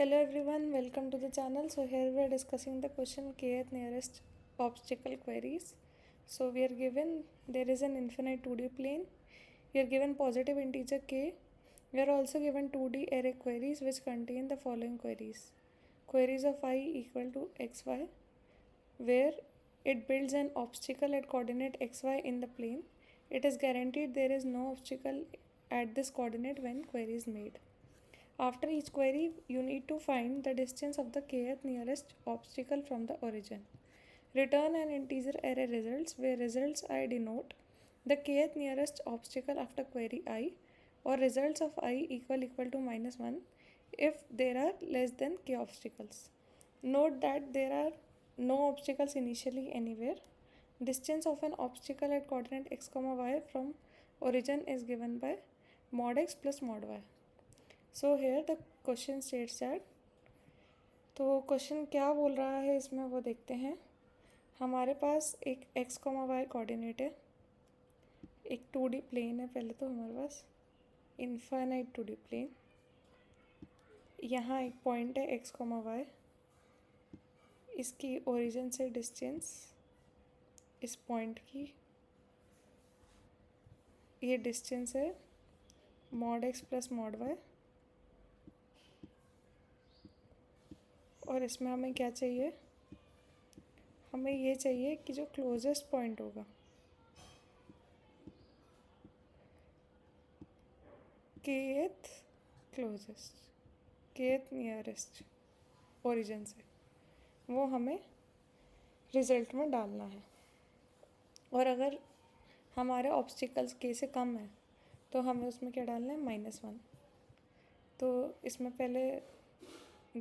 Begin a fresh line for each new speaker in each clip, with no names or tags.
Hello everyone, welcome to the channel. So here we are discussing the question kth nearest obstacle queries. So we are given there is an infinite 2D plane. We are given positive integer k. We are also given 2D array queries which contain the following queries. Queries of I equal to xy, where it builds an obstacle at coordinate xy in the plane. It is guaranteed there is no obstacle at this coordinate when query is made. After each query, you need to find the distance of the kth nearest obstacle from the origin. Return an integer array results where results I denote the kth nearest obstacle after query I, or results of I equal to -1 if there are less than k obstacles. Note that there are no obstacles initially anywhere. Distance of an obstacle at coordinate x, y from origin is given by mod x plus mod y. So here the question states that, तो question क्या बोल रहा है इसमें वो देखते हैं। हमारे पास एक एक्स कॉमा वाई कोऑर्डिनेट है, एक 2D प्लेन है। पहले तो हमारे पास इनफाइनाइट 2D प्लेन, यहाँ एक पॉइंट है एक्स कॉमा वाई, इसकी ओरिजिन से डिस्टेंस इस पॉइंट की, ये डिस्टेंस है mod x plus mod y. और इसमें हमें क्या चाहिए, हमें ये चाहिए कि जो क्लोजेस्ट पॉइंट होगा kth closest, kth nearest origin से, वो हमें रिजल्ट में डालना है। और अगर हमारे ऑब्स्टिकल्स k से कम है तो हमें उसमें क्या डालना है, -1। तो इसमें पहले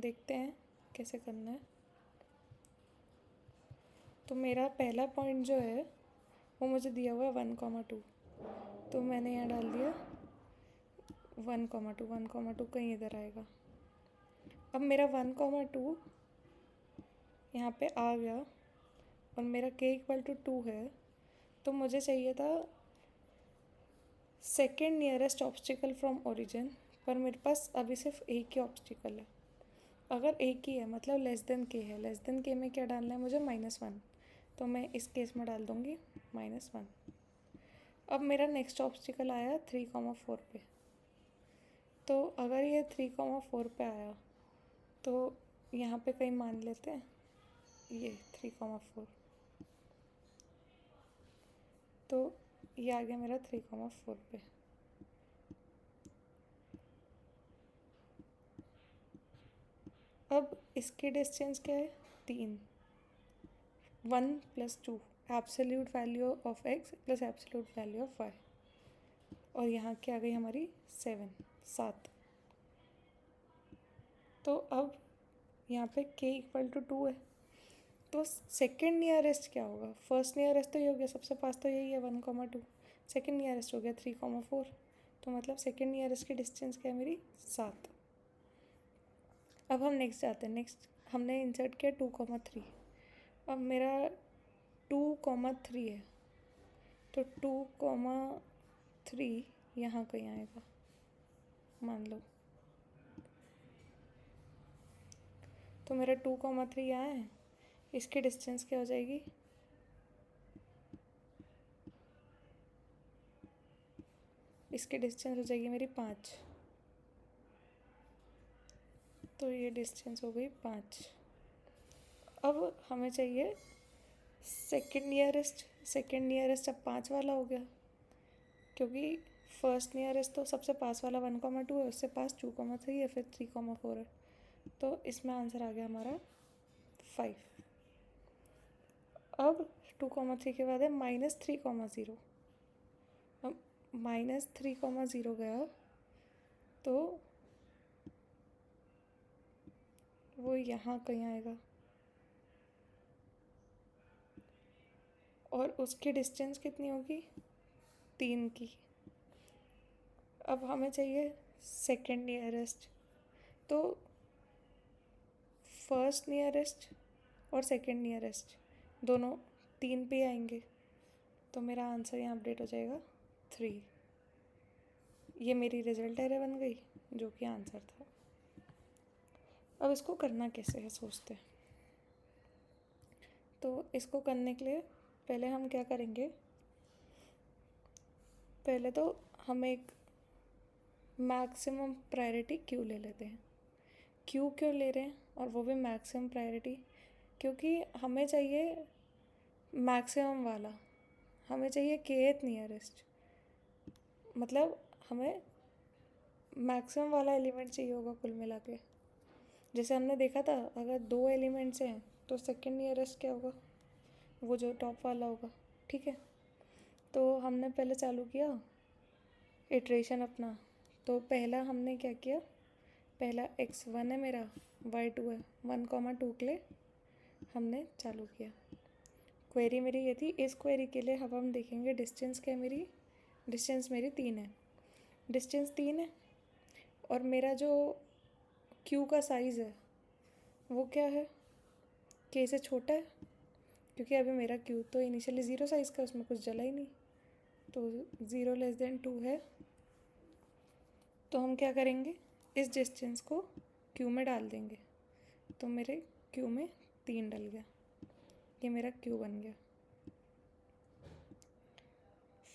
देखते हैं कैसे करना है। तो मेरा पहला पॉइंट जो है वो मुझे दिया हुआ है 1,2, तो मैंने यहाँ डाल दिया 1,2। 1,2 कहीं इधर आएगा। अब मेरा 1,2 यहाँ पे आ गया और मेरा k इक्वल टू 2 है, तो मुझे चाहिए था second nearest obstacle from origin, पर मेरे पास अभी सिर्फ एक ही ऑब्स्टिकल है। अगर एक ही है मतलब लेस देन k है, लेस देन k में क्या डालना है मुझे, -1, तो मैं इस केस में डाल दूँगी -1। अब मेरा नेक्स्ट ऑब्स्टिकल आया 3,4 पे, तो अगर ये 3,4 पे आया तो यहाँ पे कहीं मान लेते हैं ये 3,4, तो ये आ गया मेरा 3,4 पे। अब इसकी डिस्टेंस क्या है, 3, 1 + 2 absolute value of x plus absolute value of y, और यहाँ क्या आ गई हमारी 7। तो अब यहाँ पे k इक्वल टू 2 है, तो सेकेंड नियरेस्ट क्या होगा, फर्स्ट नियरेस्ट तो ये हो गया, सबसे पास तो यही है 1,2। सेकेंड नियरेस्ट हो गया 3,4, तो मतलब सेकेंड नियरेस्ट की डिस्टेंस क्या है मेरी, 7। अब हम नेक्स्ट जाते हैं। नेक्स्ट हमने इंसर्ट किया 2,3। अब मेरा 2,3 है, तो 2,3 यहाँ कहीं आएगा मान लो। तो मेरा 2,3 यहाँ है, इसकी डिस्टेंस क्या हो जाएगी, इसकी डिस्टेंस हो जाएगी मेरी 5। तो ये डिस्टेंस हो गई 5। अब हमें चाहिए सेकेंड नियरेस्ट। सेकेंड नियरेस्ट अब 5 वाला हो गया, क्योंकि फर्स्ट नियरेस्ट तो सबसे पास वाला 1,2 है, उससे पास 2,3 है, फिर 3,4 है, तो इसमें आंसर आ गया हमारा 5। अब 2,3 के बाद है -3,0। अब -3,0 गया तो वो यहाँ कहीं आएगा, और उसकी डिस्टेंस कितनी होगी, 3 की। अब हमें चाहिए सेकेंड नियरेस्ट, तो फर्स्ट नियरेस्ट और सेकेंड नियरेस्ट दोनों 3 पे आएंगे, तो मेरा आंसर यहाँ अपडेट हो जाएगा 3। ये मेरी रिजल्ट एरर बन गई जो कि आंसर था। अब इसको करना कैसे है सोचते हैं। तो इसको करने के लिए पहले हम क्या करेंगे, पहले तो हम एक मैक्सिमम प्रायोरिटी क्यू ले लेते हैं। क्यू क्यों ले रहे हैं, और वो भी मैक्सिमम प्रायोरिटी, क्योंकि हमें चाहिए मैक्सिमम वाला, हमें चाहिए kth नियरेस्ट, मतलब हमें मैक्सिमम वाला एलिमेंट चाहिए होगा कुल मिला के। जैसे हमने देखा था, अगर 2 एलिमेंट्स हैं तो सेकंड नियरेस्ट क्या होगा, वो जो टॉप वाला होगा। ठीक है, तो हमने पहले चालू किया इटरेशन अपना। तो पहला हमने क्या किया, पहला x1 है मेरा, y2 है, 1,2 के लिए हमने चालू किया। क्वेरी मेरी ये थी। इस क्वेरी के लिए अब हम देखेंगे डिस्टेंस क्या है मेरी, डिस्टेंस मेरी 3 है, डिस्टेंस 3 है, और मेरा जो क्यू का साइज़ है वो क्या है, k से छोटा है, क्योंकि अभी मेरा क्यू तो इनिशियली 0 साइज़ का, उसमें कुछ जला ही नहीं, तो 0 <2 है। तो हम क्या करेंगे, इस डिस्टेंस को क्यू में डाल देंगे, तो मेरे क्यू में 3 डल गया, ये मेरा क्यू बन गया।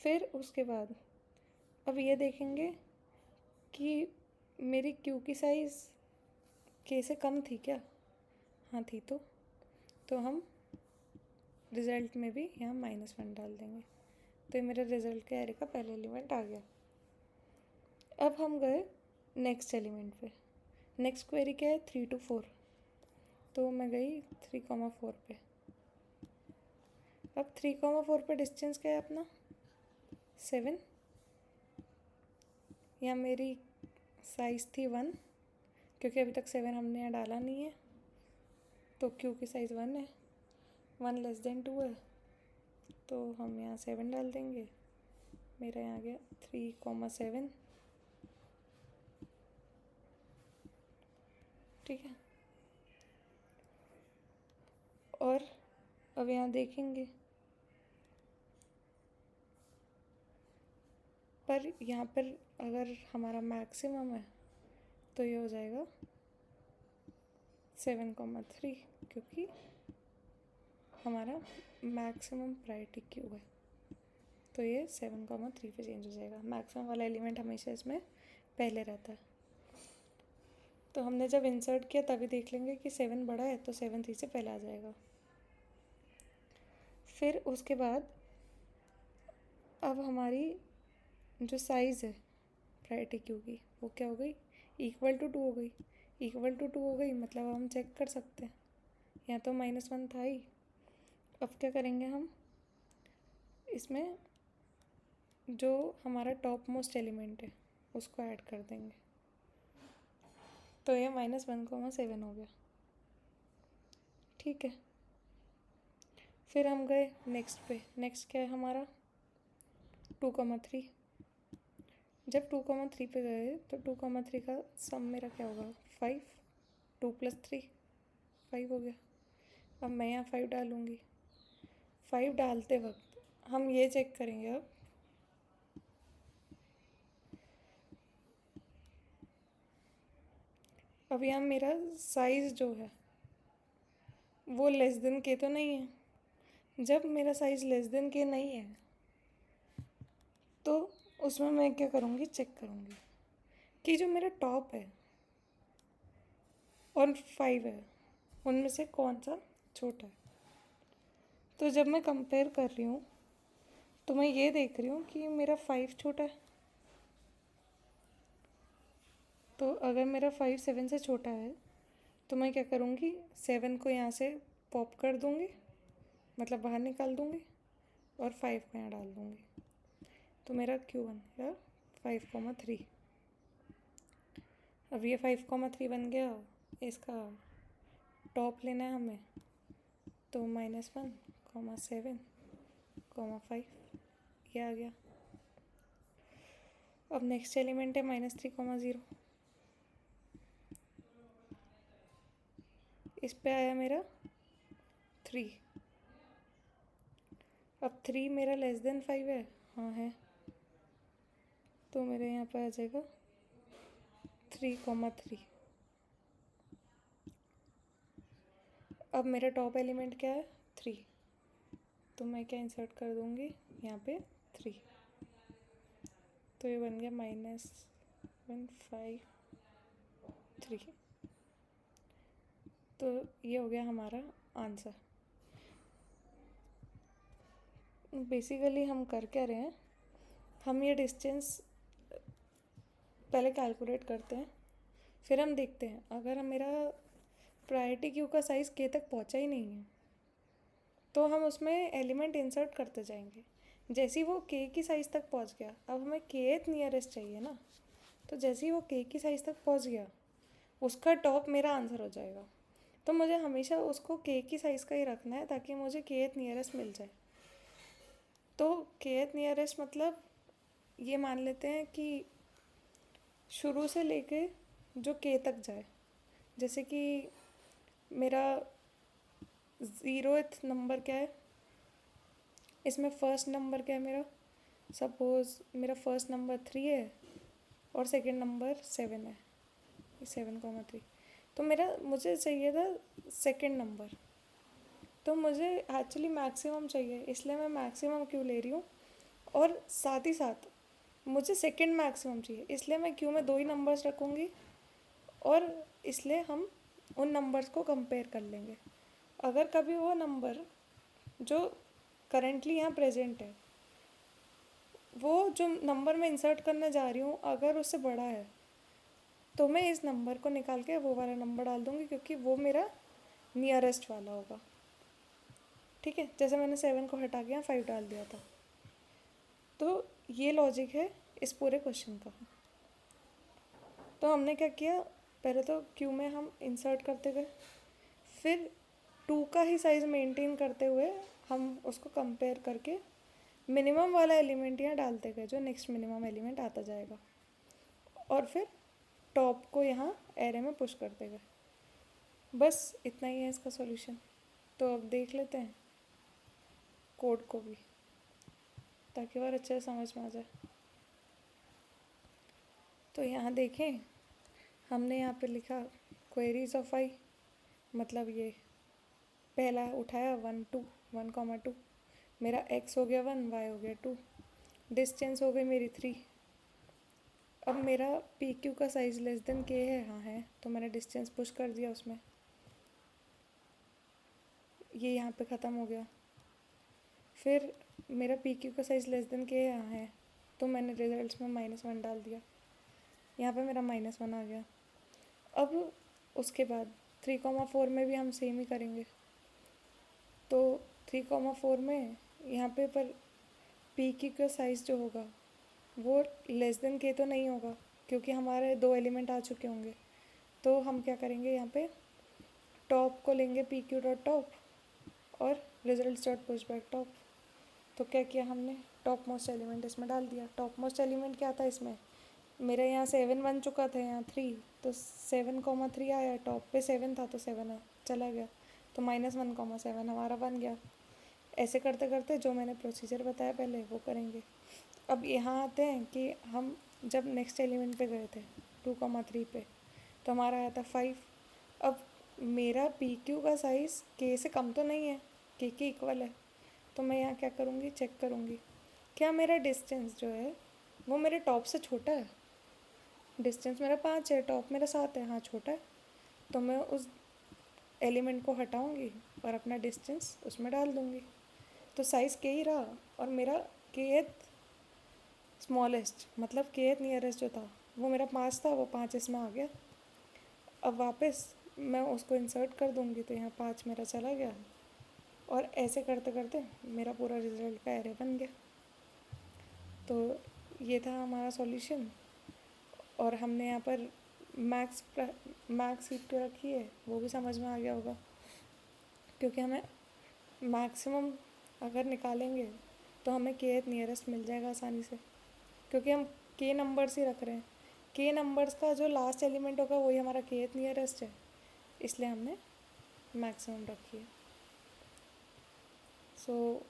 फिर उसके बाद अब ये देखेंगे कि मेरी क्यू की साइज़ k से कम थी क्या, हाँ थी, तो हम रिज़ल्ट में भी यहाँ -1 डाल देंगे, तो ये मेरा रिज़ल्ट के एरे का पहला एलिमेंट आ गया। अब हम गए नेक्स्ट एलिमेंट पे। नेक्स्ट क्वेरी क्या है, 3 to 4, तो मैं गई 3,4 पे। अब 3,4 पे डिस्टेंस क्या है अपना 7, या मेरी साइज़ थी 1, क्योंकि अभी तक 7 हमने यहाँ डाला नहीं है, तो क्यू की साइज़ 1 है, 1 < 2 है, तो हम यहाँ 7 डाल देंगे, मेरा यहाँ गया 3,7। ठीक है, और अब यहाँ देखेंगे, पर यहाँ पर अगर हमारा मैक्सिमम है तो ये हो जाएगा 7,3, क्योंकि हमारा मैक्सिमम प्रायोरिटी क्यू है, तो ये 7,3 पे चेंज हो जाएगा। मैक्सिमम वाला एलिमेंट हमेशा इसमें पहले रहता है, तो हमने जब इंसर्ट किया तभी देख लेंगे कि 7 बड़ा है, तो 7 3 से पहले आ जाएगा। फिर उसके बाद अब हमारी जो साइज़ है प्रायोरिटी क्यू की, वो क्या हो गई, =2 हो गई। =2 हो गई मतलब हम चेक कर सकते हैं, यहाँ तो -1 था ही। अब क्या करेंगे हम, इसमें जो हमारा टॉप मोस्ट एलिमेंट है उसको ऐड कर देंगे, तो ये -1,7 हो गया। ठीक है, फिर हम गए नेक्स्ट पे। नेक्स्ट क्या है हमारा 2,3। जब 2,3 पे गए तो 2,3 का सम मेरा क्या होगा 5, 2 + 3 5 हो गया। अब मैं यहाँ 5 डालूँगी। 5 डालते वक्त हम ये चेक करेंगे अब यहाँ मेरा साइज़ जो है वो k तो नहीं है। जब मेरा साइज़ k नहीं है तो उसमें मैं क्या करूँगी, चेक करूँगी कि जो मेरा टॉप है और 5 है उनमें से कौन सा छोटा है। तो जब मैं कंपेयर कर रही हूँ तो मैं ये देख रही हूँ कि मेरा 5 छोटा है, तो अगर मेरा 5 7 से छोटा है तो मैं क्या करूँगी, 7 को यहाँ से पॉप कर दूँगी, मतलब बाहर निकाल दूँगी, और 5 को यहाँ डाल दूँगी, तो मेरा क्यू बन गया 5,3। अब ये 5,3 बन गया, इसका टॉप लेना है हमें, तो -1,7,5 ये आ गया। अब नेक्स्ट एलिमेंट है -3,0, इस पे आया मेरा 3। अब 3 मेरा <5 है, हाँ है, तो मेरे यहाँ पे आ जाएगा 3,3। अब मेरा टॉप एलिमेंट क्या है 3, तो मैं क्या इंसर्ट कर दूँगी यहाँ पे 3, तो ये बन गया -1 5 3। तो ये हो गया हमारा आंसर। बेसिकली हम कर क्या रहे हैं, हम ये डिस्टेंस पहले कैलकुलेट करते हैं, फिर हम देखते हैं अगर मेरा प्रायोरिटी क्यू का साइज़ के तक पहुंचा ही नहीं है तो हम उसमें एलिमेंट इंसर्ट करते जाएंगे। जैसे ही वो के की साइज़ तक पहुंच गया, अब हमें केथ नियरेस्ट चाहिए ना, तो जैसे ही वो के की साइज़ तक पहुंच गया उसका टॉप मेरा आंसर हो जाएगा। तो मुझे हमेशा उसको के की साइज़ का ही रखना है ताकि मुझे केथ नियरेस्ट मिल जाए। तो केथ नियरेस्ट मतलब ये मान लेते हैं कि शुरू से लेके जो के तक जाए। जैसे कि मेरा 0th नंबर क्या है, इसमें फर्स्ट नंबर क्या है मेरा, सपोज़ मेरा फर्स्ट नंबर 3 है और सेकंड नंबर 7 है, 7,3। तो मुझे चाहिए था सेकंड नंबर, तो मुझे एक्चुअली मैक्सिमम चाहिए, इसलिए मैं मैक्सिमम क्यों ले रही हूँ। और साथ ही साथ मुझे सेकंड मैक्सिमम चाहिए, इसलिए मैं क्यों में 2 ही नंबर्स रखूँगी और इसलिए हम उन नंबर्स को कंपेयर कर लेंगे। अगर कभी वो नंबर जो करेंटली यहाँ प्रेजेंट है, वो जो नंबर मैं इंसर्ट करने जा रही हूँ अगर उससे बड़ा है, तो मैं इस नंबर को निकाल के वो वाला नंबर डाल दूँगी क्योंकि वो मेरा नियरेस्ट वाला होगा। ठीक है, जैसे मैंने 7 को हटा के यहाँ 5 डाल दिया था। तो ये लॉजिक है इस पूरे क्वेश्चन का। तो हमने क्या किया, पहले तो क्यू में हम इंसर्ट करते गए, फिर 2 का ही साइज़ मेंटेन करते हुए हम उसको कंपेयर करके मिनिमम वाला एलिमेंट यहाँ डालते गए जो नेक्स्ट मिनिमम एलिमेंट आता जाएगा, और फिर टॉप को यहाँ एरे में पुश करते गए। बस इतना ही है इसका सॉल्यूशन। तो अब देख लेते हैं कोड को भी, ताकि और अच्छे से समझ में आ जाए। तो यहाँ देखें, हमने यहाँ पे लिखा क्वेरीज ऑफ आई, मतलब ये पहला उठाया 1,2 मेरा x हो गया 1, y हो गया 2, डिस्टेंस हो गई मेरी 3। अब मेरा पी क्यू का साइज़ लेस देन के है, हाँ है, तो मैंने डिस्टेंस पुश कर दिया उसमें, ये यहाँ पे ख़त्म हो गया। फिर मेरा पी क्यू का साइज़ लेस देन के है, हाँ है, तो मैंने रिजल्ट्स में -1 डाल दिया, यहाँ पे मेरा -1 आ गया। अब उसके बाद 3,4 में भी हम सेम ही करेंगे। तो 3,4 में यहाँ पे पर पी क्यू का साइज़ जो होगा वो लेस देन के तो नहीं होगा क्योंकि हमारे 2 एलिमेंट आ चुके होंगे। तो हम क्या करेंगे, यहाँ पे टॉप को लेंगे पी क्यू डॉट टॉप और result dot push back top. तो क्या किया हमने, टॉप मोस्ट एलिमेंट इसमें डाल दिया। टॉप मोस्ट एलिमेंट क्या था इसमें, मेरा यहाँ 7 बन चुका था, यहाँ 3, तो 7,3 आया, टॉप पे 7 था तो 7 चला गया, तो -1,7 हमारा बन गया। ऐसे करते करते जो मैंने प्रोसीजर बताया पहले वो करेंगे। अब यहाँ आते हैं कि हम जब नेक्स्ट एलिमेंट पे गए थे 2,3 पे, तो हमारा आया था 5। अब मेरा पी क्यू का साइज़ के से कम तो नहीं है, के इक्वल है, तो मैं यहाँ क्या करूँगी, चेक करूँगी क्या मेरा डिस्टेंस जो है वो मेरे टॉप से छोटा है। डिस्टेंस मेरा 5 है, टॉप मेरा 7 है, हाँ छोटा है, तो मैं उस एलिमेंट को हटाऊँगी और अपना डिस्टेंस उसमें डाल दूँगी। तो साइज़ के ही रहा और मेरा के स्मॉलेस्ट मतलब के नियरेस्ट जो था वो मेरा 5 था, वो 5 इसमें आ गया। अब वापस मैं उसको इंसर्ट कर दूँगी तो यहाँ 5 मेरा चला गया, और ऐसे करते करते मेरा पूरा रिजल्ट का एरे बन गया। तो ये था हमारा सॉल्यूशन, और हमने यहाँ पर मैक्स हीट पे रखी है, वो भी समझ में आ गया होगा, क्योंकि हमें मैक्सिमम अगर निकालेंगे तो हमें के नियरेस्ट मिल जाएगा आसानी से, क्योंकि हम के नंबर्स ही रख रहे हैं। के नंबर्स का जो लास्ट एलिमेंट होगा वही हमारा के नियरेस्ट है, इसलिए हमने मैक्सिमम रखी है। सो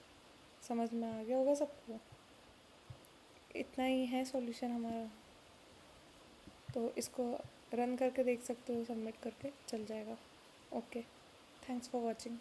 समझ में आ गया होगा सबको, इतना ही है सॉल्यूशन हमारा। तो इसको रन करके देख सकते हो, सबमिट करके चल जाएगा। ओके। Thanks for watching.